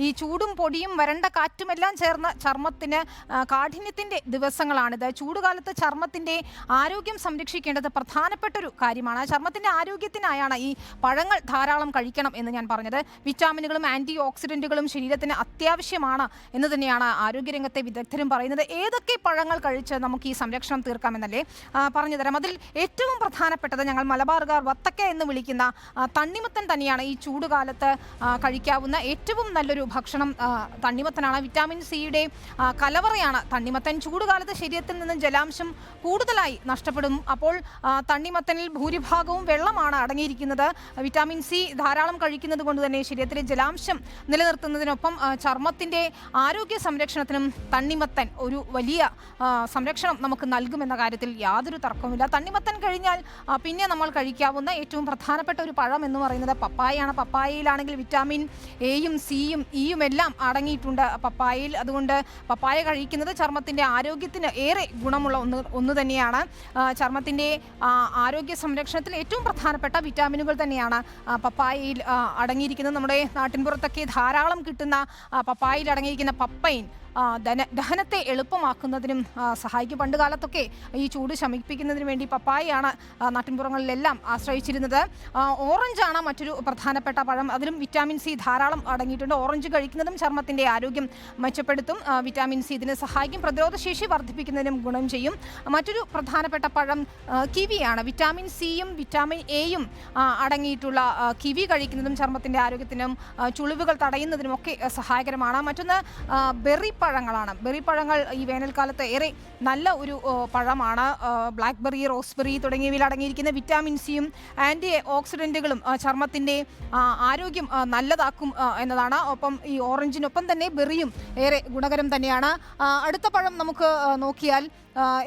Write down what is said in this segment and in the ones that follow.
ഈ ചൂടും പൊടിയും വരണ്ട കാറ്റുമെല്ലാം ചേർന്ന ചർമ്മത്തിന് കാഠിന്യത്തിൻ്റെ ദിവസങ്ങളാണിത്. ചൂടുകാലത്ത് ചർമ്മത്തിൻ്റെ ആരോഗ്യം സംരക്ഷിക്കേണ്ടത് പ്രധാനപ്പെട്ടൊരു കാര്യമാണ്. ചർമ്മത്തിൻ്റെ ആരോഗ്യത്തിനായാണ് ഈ പഴങ്ങൾ ധാരാളം കഴിക്കണം എന്ന് ഞാൻ പറഞ്ഞത്. വിറ്റാമിനുകളും ആൻറ്റി ഓക്സിഡൻറ്റുകളും ശരീരത്തിന് അത്യാവശ്യമാണ് എന്ന് തന്നെയാണ് ആരോഗ്യരംഗത്തെ വിദഗ്ധരും പറയുന്നത്. ഏതൊക്കെ പഴങ്ങൾ കഴിച്ച് നമുക്ക് ഈ സംരക്ഷണം തീർക്കാമെന്നല്ലേ പറഞ്ഞു തരാം. അതിൽ ഏറ്റവും പ്രധാനപ്പെട്ടത് ഞങ്ങൾ മലബാറുകാർ വത്തക്ക എന്ന് വിളിക്കുന്ന തണ്ണിമത്തൻ തന്നെയാണ്. ഈ ചൂടുകാലത്ത് കഴിക്കാവുന്ന ഏറ്റവും നല്ലൊരു ഭക്ഷണം തണ്ണിമത്തനാണ്. വിറ്റാമിൻ സിയുടെ കലവറയാണ് തണ്ണിമത്തൻ. ചൂടുകാലത്ത് ശരീരത്തിൽ നിന്നും ജലാംശം കൂടുതലായി നഷ്ടപ്പെടും. അപ്പോൾ തണ്ണിമത്തനിൽ ഭൂരിഭാഗവും വെള്ളമാണ് അടങ്ങിയിരിക്കുന്നത്. വിറ്റാമിൻ സി ധാരാളം കഴിക്കുന്നത് കൊണ്ട് തന്നെ ശരീരത്തിലെ ജലാംശം നിലനിർത്തുന്നതിനൊപ്പം ചർമ്മത്തിൻ്റെ ആരോഗ്യ സംരക്ഷണത്തിനും തണ്ണിമത്തൻ ഒരു വലിയ സംരക്ഷണം നമുക്ക് നൽകുമെന്ന കാര്യത്തിൽ യാതൊരു തർക്കവുമില്ല. തണ്ണിമത്തൻ കഴിഞ്ഞാൽ പിന്നെ നമ്മൾ കഴിക്കാവുന്ന ഏറ്റവും പ്രധാനപ്പെട്ട ഒരു പഴം എന്ന് പറയുന്നത് പപ്പായയാണ്. പപ്പായയിലാണെങ്കിൽ വിറ്റാമിൻ എയും സിയും ഇയും എല്ലാം അടങ്ങിയിട്ടുണ്ട് പപ്പായയിൽ. അതുകൊണ്ട് പപ്പായ കഴിക്കുന്നത് ചർമ്മത്തിൻ്റെ ആരോഗ്യത്തിന് ഏറെ ഗുണമുള്ള ഒന്ന് തന്നെയാണ്. ചർമ്മത്തിൻ്റെ ആരോഗ്യ സംരക്ഷണത്തിൽ ഏറ്റവും പ്രധാനപ്പെട്ട വിറ്റാമിനുകൾ തന്നെയാണ് പപ്പായയിൽ അടങ്ങിയിരിക്കുന്നത്. നമ്മുടെ നാട്ടിൻപുറത്തൊക്കെ ധാരാളം കിട്ടുന്ന പപ്പായയിൽ അടങ്ങിയിരിക്കുന്ന പപ്പൈൻ ദഹനത്തെ എളുപ്പമാക്കുന്നതിനും സഹായിക്കും. പണ്ട് കാലത്തൊക്കെ ഈ ചൂട് ശമിപ്പിക്കുന്നതിന് വേണ്ടി പപ്പായയാണ് നാട്ടിൻപുറങ്ങളിലെല്ലാം ആശ്രയിച്ചിരുന്നത്. ഓറഞ്ചാണ് മറ്റൊരു പ്രധാനപ്പെട്ട പഴം. അതിലും വിറ്റാമിൻ സി ധാരാളം അടങ്ങിയിട്ടുണ്ട്. ഓറഞ്ച് കഴിക്കുന്നതും ചർമ്മത്തിൻ്റെ ആരോഗ്യം മെച്ചപ്പെടുത്തും. വിറ്റാമിൻ സി ഇതിന് സഹായിക്കും. പ്രതിരോധശേഷി വർദ്ധിപ്പിക്കുന്നതിനും ഗുണം ചെയ്യും. മറ്റൊരു പ്രധാനപ്പെട്ട പഴം കിവിയാണ്. വിറ്റാമിൻ സിയും വിറ്റാമിൻ എയും അടങ്ങിയിട്ടുള്ള കിവി കഴിക്കുന്നതും ചർമ്മത്തിൻ്റെ ആരോഗ്യത്തിനും ചുളിവുകൾ തടയുന്നതിനുമൊക്കെ സഹായകരമാണ്. മറ്റൊന്ന് ബെറി പഴങ്ങളാണ്. ബെറി പഴങ്ങൾ ഈ വേനൽക്കാലത്ത് ഏറെ നല്ല ഒരു പഴമാണ്. ബ്ലാക്ക് ബെറി, റോസ്ബെറി തുടങ്ങിയവയിൽ അടങ്ങിയിരിക്കുന്ന വിറ്റാമിൻ സിയും ആൻറ്റി ഓക്സിഡൻറ്റുകളും ചർമ്മത്തിൻ്റെ ആരോഗ്യം നല്ലതാക്കും എന്നതാണ്. ഒപ്പം ഈ ഓറഞ്ചിനൊപ്പം തന്നെ ബെറിയും ഏറെ ഗുണകരം തന്നെയാണ്. അടുത്ത പഴം നമുക്ക് നോക്കിയാൽ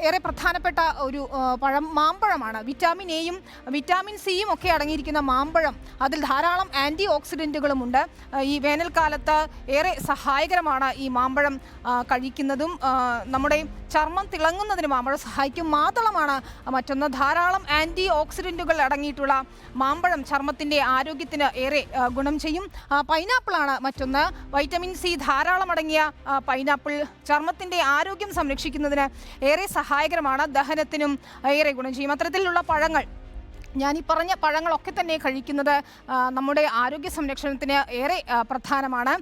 ഏറെ പ്രധാനപ്പെട്ട ഒരു പഴം മാമ്പഴമാണ്. വിറ്റാമിൻ എയും വിറ്റാമിൻ സിയും ഒക്കെ അടങ്ങിയിരിക്കുന്ന മാമ്പഴം, അതിൽ ധാരാളം ആൻറ്റി ഓക്സിഡൻറ്റുകളുമുണ്ട്. ഈ വേനൽക്കാലത്ത് ഏറെ സഹായകരമാണ് ഈ മാമ്പഴം കഴിക്കുന്നതും. നമ്മുടെ ചർമ്മം തിളങ്ങുന്നതിന് മാമ്പഴം സഹായിക്കും. മാതളമാണ് മറ്റൊന്ന്. ധാരാളം ആൻറ്റി ഓക്സിഡൻറ്റുകൾ അടങ്ങിയിട്ടുള്ള മാമ്പഴം ചർമ്മത്തിൻ്റെ ആരോഗ്യത്തിന് ഏറെ ഗുണം ചെയ്യും. പൈനാപ്പിളാണ് മറ്റൊന്ന്. വൈറ്റമിൻ സി ധാരാളം അടങ്ങിയ പൈനാപ്പിൾ ചർമ്മത്തിൻ്റെ ആരോഗ്യം സംരക്ഷിക്കുന്നതിന് ഏറെ സഹായകരമാണ്. ദഹനത്തിനും ഏറെ ഗുണം ചെയ്യും. അത്തരത്തിലുള്ള പഴങ്ങൾ, ഞാനീ പറഞ്ഞ പഴങ്ങളൊക്കെ തന്നെ കഴിക്കുന്നത് നമ്മുടെ ആരോഗ്യ സംരക്ഷണത്തിന് ഏറെ പ്രധാനമാണ്.